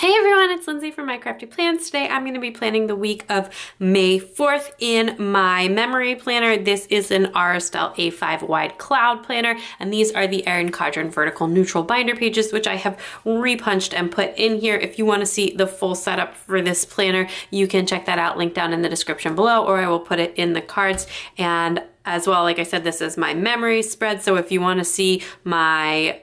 Hey everyone, it's Lindsay from My Crafty Plans. Today I'm going to be planning the week of May 4th in my memory planner. This is an Aura Estelle A5 wide cloud planner, and these are the Erin Condren vertical neutral binder pages, which I have repunched and put in here. If you want to see the full setup for this planner, you can check that out, link down in the description below, or I will put it in the cards. And as well, like I said, this is my memory spread, so if you want to see my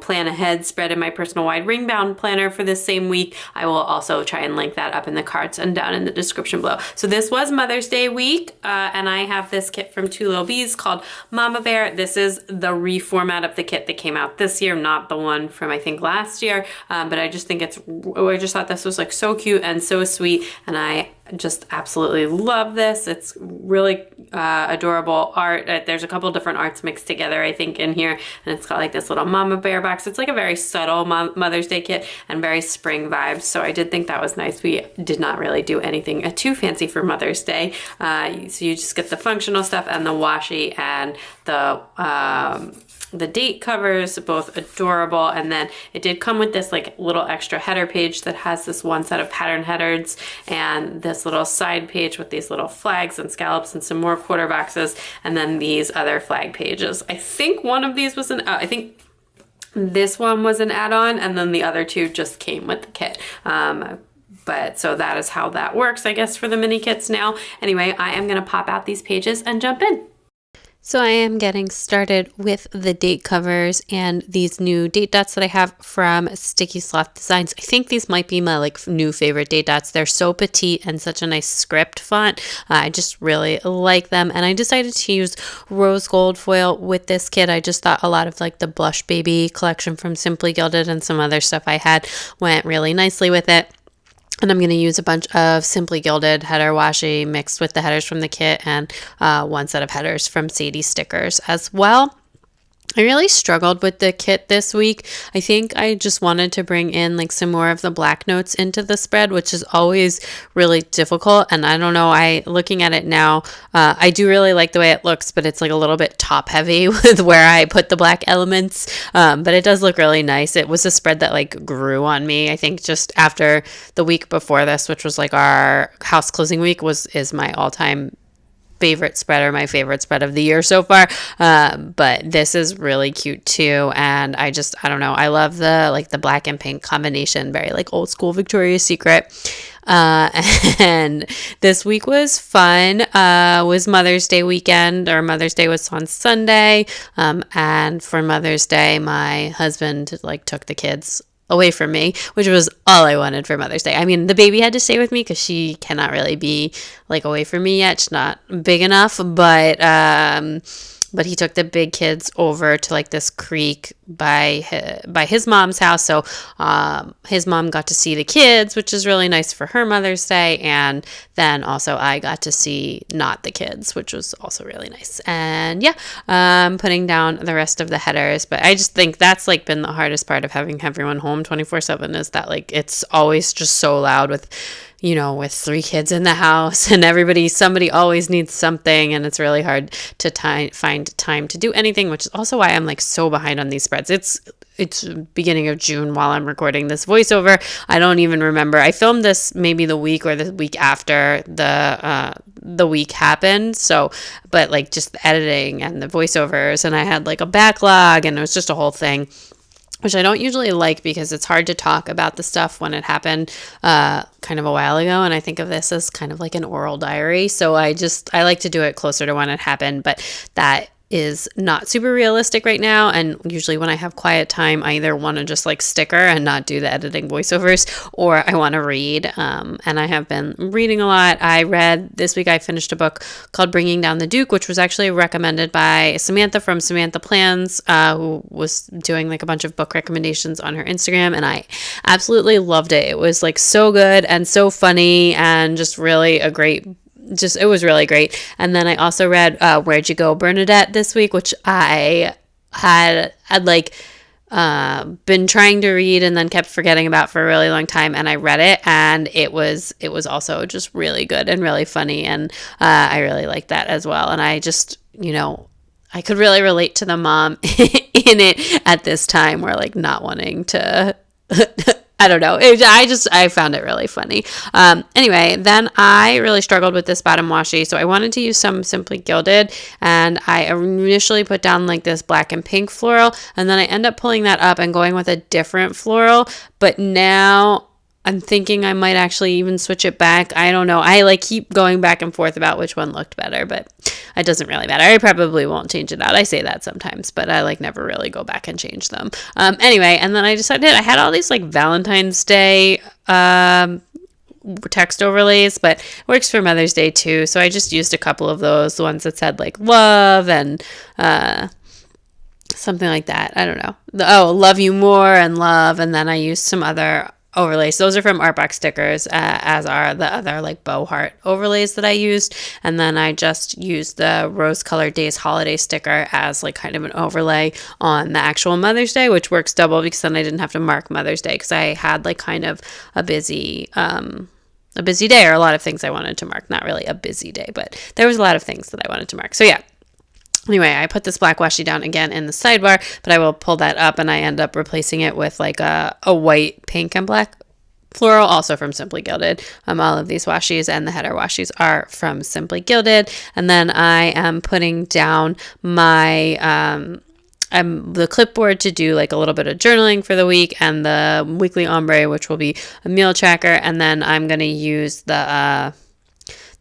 plan ahead spread in my personal wide ring bound planner for this same week, I will also try and link that up in the cards and down in the description below. So this was Mother's Day week, and I have this kit from Two Lil Bees called Mama Bear. This is the reformat of the kit that came out this year, not the one from I think last year, but I just thought this was like so cute and so sweet, and I just absolutely love this. It's really adorable art. There's a couple different arts mixed together, I think, in here, and it's got like this little Mama Bear box. It's like a very subtle Mother's Day kit and very spring vibes, so I did think that was nice. We did not really do anything too fancy for Mother's Day, so you just get the functional stuff and the washi and the date covers, both adorable, and then it did come with this like little extra header page that has this one set of pattern headers and this little side page with these little flags and scallops and some more quarter boxes, and then these other flag pages. I think one of these was I think this one was an add-on, and then the other two just came with the kit. But so that is how that works, I guess, for the mini kits now. Anyway, I am going to pop out these pages and jump in. So I am getting started with the date covers and these new date dots that I have from Sticky Sloth Designs. I think these might be my new favorite date dots. They're so petite and such a nice script font. I just really like them, and I decided to use rose gold foil with this kit. I just thought a lot of the Blush Baby collection from Simply Gilded and some other stuff I had went really nicely with it. And I'm going to use a bunch of Simply Gilded header washi mixed with the headers from the kit and one set of headers from Sadie Stickers as well. I really struggled with the kit this week. I think I just wanted to bring in some more of the black notes into the spread, which is always really difficult. And I don't know, looking at it now, I do really like the way it looks, but it's a little bit top heavy with where I put the black elements. But it does look really nice. It was a spread that grew on me. I think just after the week before this, which was our house closing week, is my all-time favorite spread, or my favorite spread of the year so far. But this is really cute too, and I don't know, I love the black and pink combination, very old school Victoria's Secret. And this week was fun. Was Mother's Day weekend, or Mother's Day was on Sunday, and for Mother's Day my husband took the kids away from me, which was all I wanted for Mother's Day. I mean, the baby had to stay with me because she cannot really be away from me yet. She's not big enough, but he took the big kids over to this creek by his mom's house. So his mom got to see the kids, which is really nice for her Mother's Day. And then also I got to see not the kids, which was also really nice. And yeah, I'm putting down the rest of the headers. But I just think that's been the hardest part of having everyone home 24/7, is that it's always just so loud with 3 kids in the house, and somebody always needs something, and it's really hard to find time to do anything, which is also why I'm so behind on these spreads. It's beginning of June while I'm recording this voiceover. I don't even remember. I filmed this maybe the week or the week after the week happened. So, but just the editing and the voiceovers, and I had a backlog, and it was just a whole thing, which I don't usually like because it's hard to talk about the stuff when it happened kind of a while ago. And I think of this as kind of an oral diary. So I like to do it closer to when it happened, but that is not super realistic right now. And usually when I have quiet time, I either want to just sticker and not do the editing voiceovers, or I want to read. And I have been reading a lot. This week I finished a book called Bringing Down the Duke, which was actually recommended by Samantha from Samantha Plans, who was doing a bunch of book recommendations on her Instagram. And I absolutely loved it. It was so good and so funny, and just really it was really great. And then I also read Where'd You Go, Bernadette this week, which I had been trying to read and then kept forgetting about for a really long time, and I read it, and it was also just really good and really funny, and I really liked that as well. And I just I could really relate to the mom in it at this time, where not wanting to I don't know. I found it really funny. Anyway, then I really struggled with this bottom washi. So I wanted to use some Simply Gilded, and I initially put down like this black and pink floral, and then I end up pulling that up and going with a different floral. But now I'm thinking I might actually even switch it back. I don't know. I like keep going back and forth about which one looked better, but it doesn't really matter. I probably won't change it out. I say that sometimes, but I like never really go back and change them. Anyway, and then I decided I had all these like Valentine's Day text overlays, but it works for Mother's Day too. So I just used a couple of those, the ones that said like love and something like that. I don't know. Love you more and love. And then I used some other overlays. Those are from Artbox Stickers, as are the other like bow heart overlays that I used. And then I just used the Rose Colored Days holiday sticker as like kind of an overlay on the actual Mother's Day, which works double because then I didn't have to mark Mother's Day because I had like kind of a busy day, or a lot of things I wanted to mark. Not really a busy day, but there was a lot of things that I wanted to mark. So yeah. Anyway, I put this black washi down again in the sidebar, but I will pull that up and I end up replacing it with like a white, pink, and black floral, also from Simply Gilded. All of these washis and the header washis are from Simply Gilded. And then I am putting down my the clipboard to do like a little bit of journaling for the week, and the weekly ombre, which will be a meal tracker. And then I'm going to use the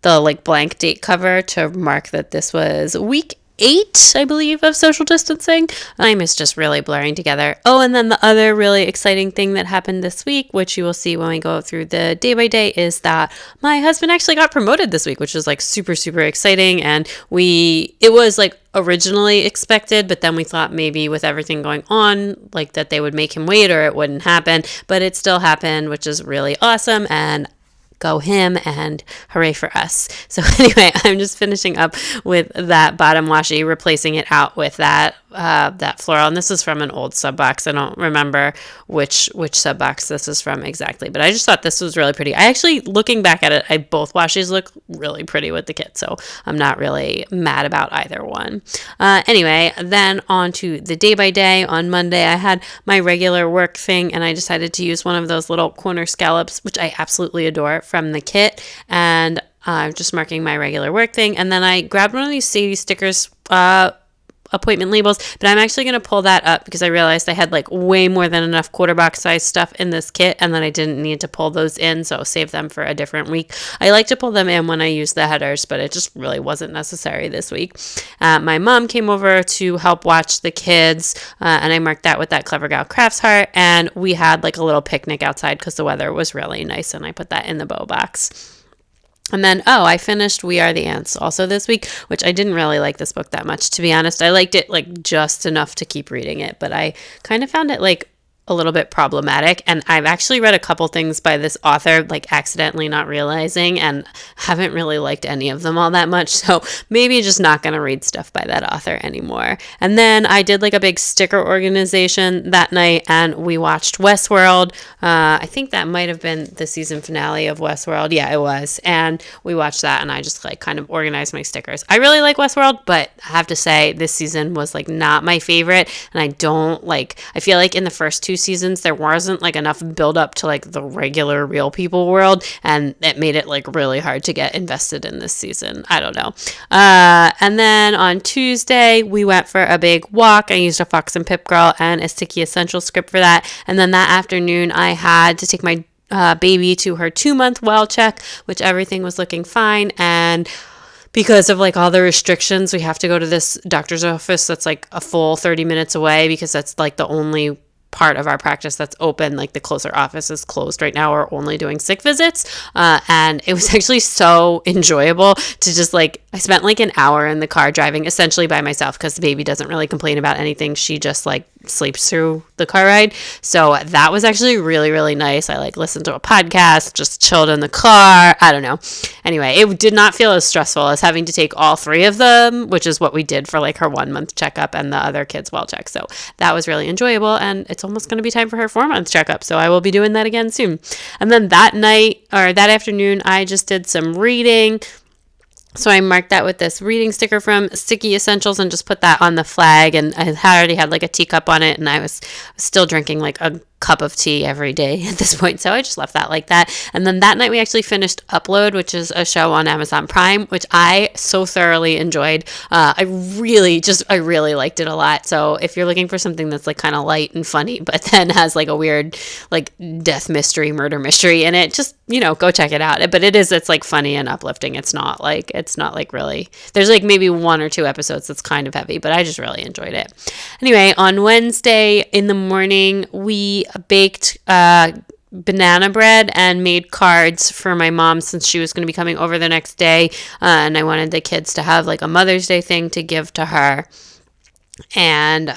like blank date cover to mark that this was week 8, I believe, of social distancing. Time is just really blurring together. Oh, and then the other really exciting thing that happened this week, which you will see when we go through the day by day, is that my husband actually got promoted this week, which was like super, super exciting. And it was like originally expected, but then we thought maybe with everything going on, like that they would make him wait or it wouldn't happen, but it still happened, which is really awesome. And go him, and hooray for us. So anyway, I'm just finishing up with that bottom washi, replacing it out with that floral. And this is from an old sub box. I don't remember which sub box this is from exactly, but I just thought this was really pretty. I actually, looking back at it, both washes look really pretty with the kit, so I'm not really mad about either one. Anyway, then on to the day by day. On Monday, I had my regular work thing, and I decided to use one of those little corner scallops, which I absolutely adore, from the kit. And I'm just marking my regular work thing. And then I grabbed one of these Sadie stickers, appointment labels, but I'm actually going to pull that up because I realized I had like way more than enough quarter box size stuff in this kit, and then I didn't need to pull those in, so save them for a different week. I like to pull them in when I use the headers, but it just really wasn't necessary this week. My mom came over to help watch the kids, and I marked that with that Clever Gal Crafts heart, and we had like a little picnic outside because the weather was really nice, and I put that in the bow box. And then, I finished We Are the Ants also this week, which I didn't really like this book that much, to be honest. I liked it like just enough to keep reading it, but I kind of found it like a little bit problematic. And I've actually read a couple things by this author, like accidentally not realizing, and haven't really liked any of them all that much. So maybe just not going to read stuff by that author anymore. And then I did like a big sticker organization that night, and we watched Westworld. I think that might have been the season finale of Westworld. Yeah, it was. And we watched that, and I just like kind of organized my stickers. I really like Westworld, but I have to say this season was like not my favorite. And I feel like in the first 2 seasons there wasn't like enough build up to like the regular real people world, and it made it like really hard to get invested in this season. I don't know. And then on Tuesday we went for a big walk. I used a Fox and Pip Girl and a Sticky Essential script for that. And then that afternoon I had to take my baby to her 2-month well check, which everything was looking fine. And because of like all the restrictions, we have to go to this doctor's office that's like a full 30 minutes away, because that's like the only part of our practice that's open. Like the closer office is closed right now. We're only doing sick visits. And it was actually so enjoyable to just like, I spent like an hour in the car driving essentially by myself, because the baby doesn't really complain about anything. She just like sleeps through the car ride. So that was actually really, really nice. I like listened to a podcast, just chilled in the car. I don't know. Anyway, it did not feel as stressful as having to take all 3 of them, which is what we did for like her 1-month checkup and the other kids' well check. So that was really enjoyable, and it's almost going to be time for her 4-month checkup. So I will be doing that again soon. And then that afternoon, I just did some reading. So I marked that with this reading sticker from Sticky Essentials and just put that on the flag. And I already had like a teacup on it, and I was still drinking like a cup of tea every day at this point. So I just left that like that. And then that night we actually finished Upload, which is a show on Amazon Prime, which I so thoroughly enjoyed. I really liked it a lot. So if you're looking for something that's like kind of light and funny, but then has like a weird like death mystery, murder mystery in it, just, go check it out. But it's like funny and uplifting. It's not like really, there's like maybe 1 or 2 episodes that's kind of heavy, but I just really enjoyed it. Anyway, on Wednesday in the morning, we baked banana bread and made cards for my mom since she was going to be coming over the next day, and I wanted the kids to have like a Mother's Day thing to give to her. And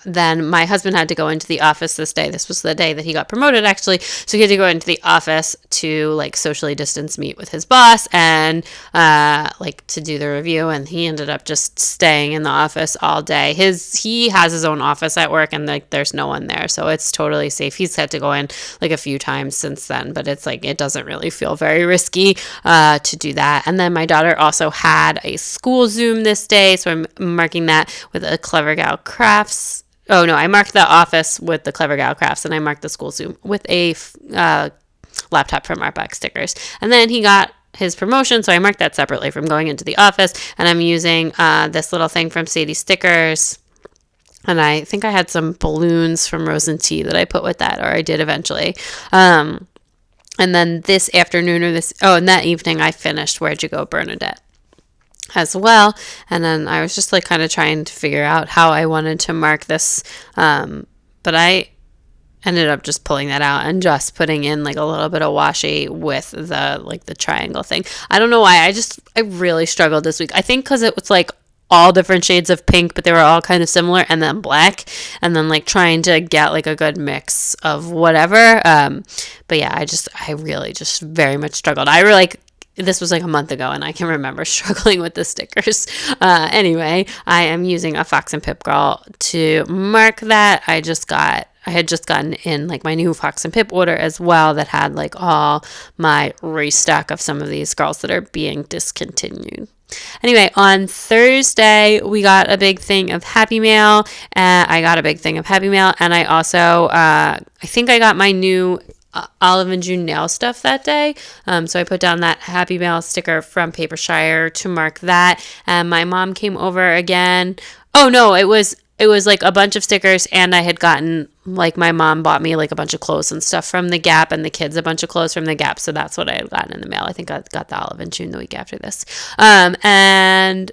then my husband had to go into the office this day. This was the day that he got promoted, actually. So he had to go into the office to like socially distance meet with his boss and like to do the review. And he ended up just staying in the office all day. He has his own office at work, and like there's no one there, so it's totally safe. He's had to go in like a few times since then, but it's like it doesn't really feel very risky to do that. And then my daughter also had a school Zoom this day, so I'm marking that with a Clever Gal Crafts. Oh no, I marked the office with the Clever Gal Crafts, and I marked the school Zoom with a laptop from Artbox Stickers. And then he got his promotion, so I marked that separately from going into the office. And I'm using this little thing from Sadie Stickers. And I think I had some balloons from Rose and Tea that I put with that, or I did eventually. And then this afternoon and that evening I finished Where'd You Go, Bernadette as well. And then I was just like kind of trying to figure out how I wanted to mark this. But I ended up just pulling that out and just putting in like a little bit of washi with the triangle thing. I don't know why. I really struggled this week. I think because it was like all different shades of pink, but they were all kind of similar, and then black, and then like trying to get like a good mix of whatever. But yeah, I really just very much struggled. This was like a month ago, and I can remember struggling with the stickers. Anyway, I am using a Fox and Pip Girl to mark that. I had just gotten in like my new Fox and Pip order as well that had like all my restock of some of these girls that are being discontinued. Anyway, on Thursday, we got a big thing of Happy Mail. I got a big thing of Happy Mail, and I also, I think I got my new Olive and June nail stuff that day. So I put down that Happy Mail sticker from Papershire to mark that. And my mom came over again. Oh no, it was like a bunch of stickers, and I had gotten, like, my mom bought me like a bunch of clothes and stuff from the Gap, and the kids a bunch of clothes from the Gap. So that's what I had gotten in the mail. I think I got the Olive and June the week after this. And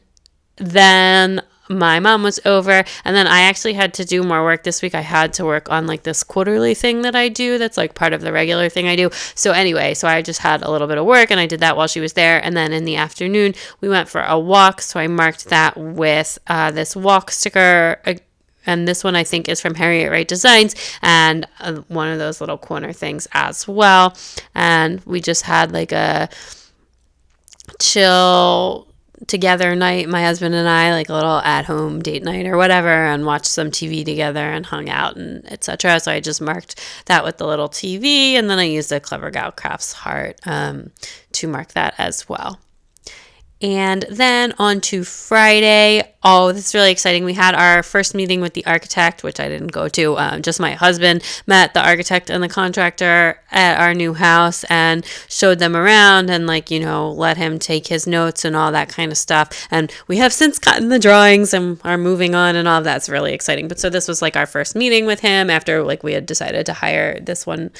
then my mom was over, and then I actually had to do more work this week. I had to work on like this quarterly thing that I do that's like part of the regular thing I do. So anyway, so I just had a little bit of work, and I did that while she was there. And then in the afternoon we went for a walk, so I marked that with this walk sticker, and this one I think is from Harriet Wright Designs, and one of those little corner things as well. And we just had like a chill together night, my husband and I, like a little at-home date night or whatever, and watched some TV together and hung out and etc. So I just marked that with the little TV, and then I used a Clever Gal Crafts heart to mark that as well. And then on to Friday. Oh, this is really exciting. We had our first meeting with the architect, which I didn't go to. Just my husband met the architect and the contractor at our new house and showed them around and let him take his notes and all that kind of stuff. And we have since gotten the drawings and are moving on, and all of that's really exciting. But so this was like our first meeting with him after we had decided to hire this one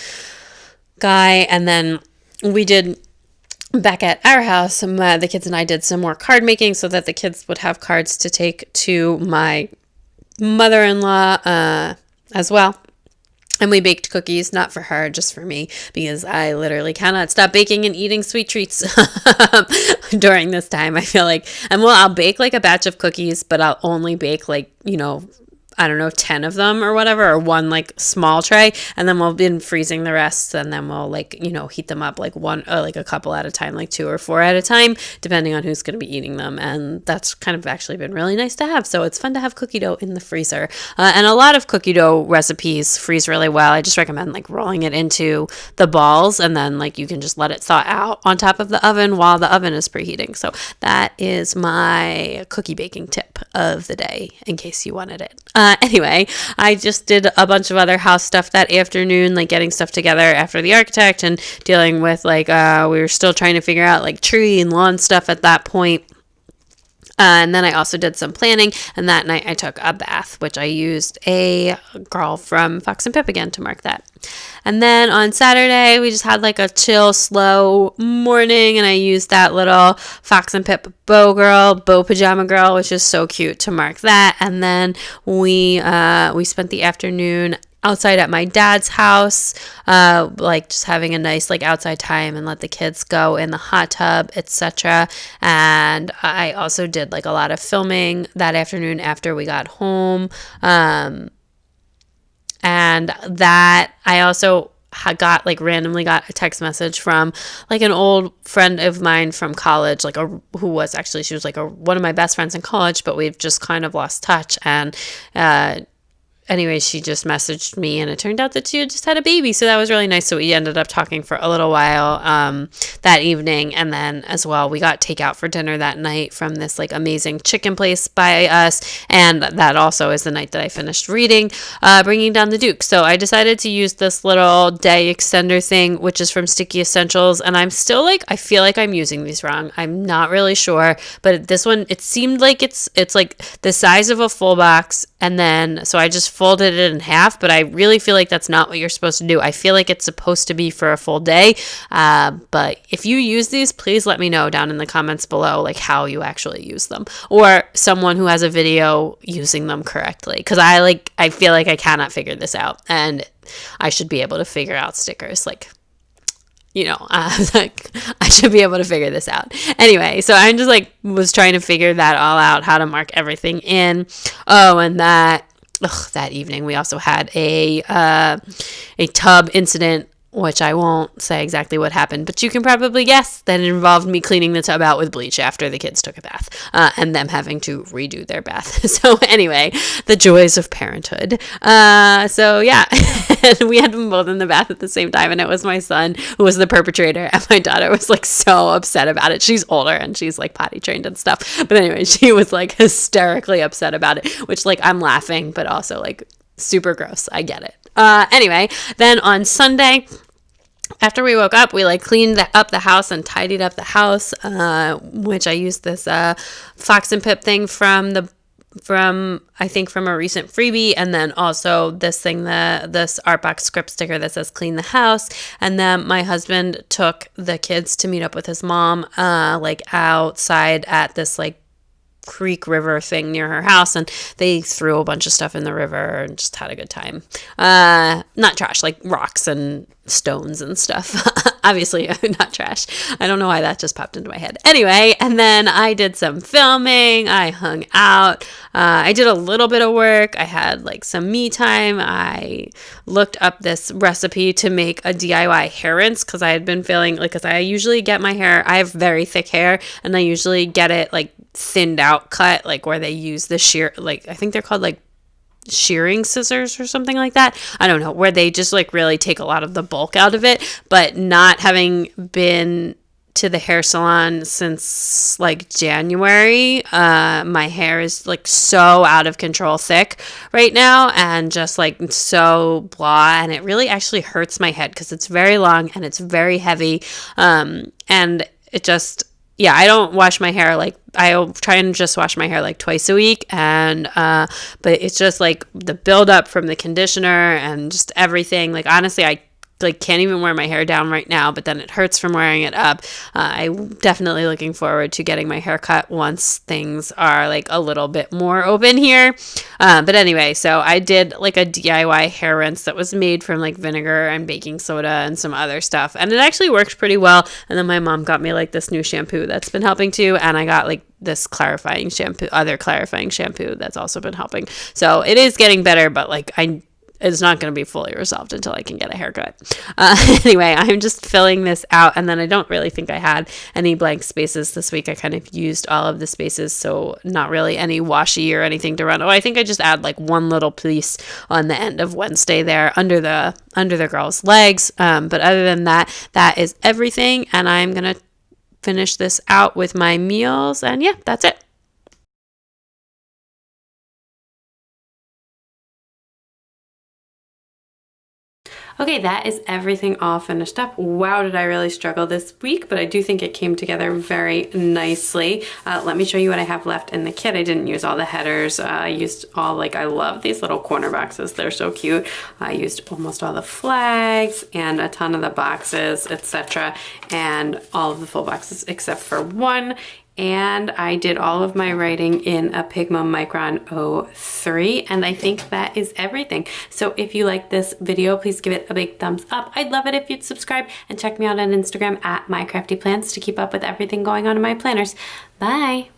guy. And then we did, back at our house, the kids and I did some more card making so that the kids would have cards to take to my mother-in-law as well. And we baked cookies, not for her, just for me, because I literally cannot stop baking and eating sweet treats during this time. I feel like, I'll bake like a batch of cookies, but I'll only bake 10 of them or whatever, or one small tray, and then we'll be freezing the rest, and then we'll heat them up one or a couple at a time, 2 or 4 at a time, depending on who's going to be eating them. And that's kind of actually been really nice to have. So it's fun to have cookie dough in the freezer, and a lot of cookie dough recipes freeze really well. I just recommend rolling it into the balls, and then you can just let it thaw out on top of the oven while the oven is preheating. So that is my cookie baking tip of the day, in case you wanted it. Anyway, I just did a bunch of other house stuff that afternoon, like getting stuff together after the architect and dealing with like, we were still trying to figure out like tree and lawn stuff at that point. And then I also did some planning, and that night I took a bath, which I used a girl from Fox and Pip again to mark that. And then on Saturday, we just had like a chill, slow morning, and I used that little Fox and Pip bow pajama girl, which is so cute, to mark that. And then we spent the afternoon outside at my dad's house, like just having a nice like outside time and let the kids go in the hot tub, etc. And I also did like a lot of filming that afternoon after we got home. And that I also randomly got a text message from like an old friend of mine from college, she was like one of my best friends in college, but we've just kind of lost touch. And anyway, she just messaged me, and it turned out that she had just had a baby, so that was really nice. So we ended up talking for a little while that evening, and then as well we got takeout for dinner that night from this like amazing chicken place by us, and that also is the night that I finished reading Bringing Down the Duke. So I decided to use this little day extender thing, which is from Sticky Essentials, and I'm still like, I feel like I'm using these wrong. I'm not really sure, but this one, it seemed like it's like the size of a full box, and then so I just folded it in half, but I really feel like that's not what you're supposed to do. I feel like it's supposed to be for a full day, but if you use these, please let me know down in the comments below like how you actually use them, or someone who has a video using them correctly, because I feel like I cannot figure this out, and I should be able to figure out stickers, like, you know, like I should be able to figure this out. Anyway, so I just like was trying to figure that all out, how to mark everything in. Oh, and that evening we also had a tub incident, which I won't say exactly what happened, but you can probably guess that it involved me cleaning the tub out with bleach after the kids took a bath, and them having to redo their bath. So anyway, the joys of parenthood. So yeah, and we had them both in the bath at the same time, and it was my son who was the perpetrator, and my daughter was like so upset about it. She's older and she's like potty trained and stuff, but anyway, she was like hysterically upset about it, which like I'm laughing, but also like super gross. I get it. Anyway, then on Sunday, after we woke up, we like cleaned up the house and tidied up the house, which I used this Fox and Pip thing from I think from a recent freebie, and then also this Artbox script sticker that says clean the house. And then my husband took the kids to meet up with his mom, like outside at this like creek river thing near her house, and they threw a bunch of stuff in the river and just had a good time. Not trash, like rocks and stones and stuff. Obviously not trash. I don't know why that just popped into my head. Anyway, and then I did some filming. I hung out. I did a little bit of work. I had like some me time. I looked up this recipe to make a DIY hair rinse, because I had been feeling like, because I usually get my hair, I have very thick hair, and I usually get it like thinned out cut, like where they use the shear, like I think they're called like shearing scissors or something like that. I don't know, where they just like really take a lot of the bulk out of it. But not having been to the hair salon since like January, my hair is like so out of control thick right now, and just like so blah, and it really actually hurts my head because it's very long and it's very heavy, and it just, yeah, I don't wash my hair, like I'll try and just wash my hair like twice a week, and but it's just like the buildup from the conditioner and just everything. Like honestly, I like can't even wear my hair down right now, but then it hurts from wearing it up. I'm definitely looking forward to getting my hair cut once things are like a little bit more open here. But anyway, so I did like a DIY hair rinse that was made from like vinegar and baking soda and some other stuff, and it actually worked pretty well. And then my mom got me like this new shampoo that's been helping too, and I got like this clarifying shampoo that's also been helping. So it is getting better, but like it's not going to be fully resolved until I can get a haircut. Anyway, I'm just filling this out, and then I don't really think I had any blank spaces this week. I kind of used all of the spaces, so not really any washi or anything to run. Oh, I think I just add like one little piece on the end of Wednesday there under the girls' legs. But other than that, that is everything, and I'm going to finish this out with my meals, and yeah, that's it. Okay, that is everything all finished up. Wow, did I really struggle this week, but I do think it came together very nicely. Let me show you what I have left in the kit. I didn't use all the headers. I used all, like, I love these little corner boxes. They're so cute. I used almost all the flags and a ton of the boxes, etc. and all of the full boxes except for one. And I did all of my writing in a Pigma Micron 03, and I think that is everything. So if you like this video, please give it a big thumbs up. I'd love it if you'd subscribe and check me out on Instagram at mycraftyplans to keep up with everything going on in my planners. Bye!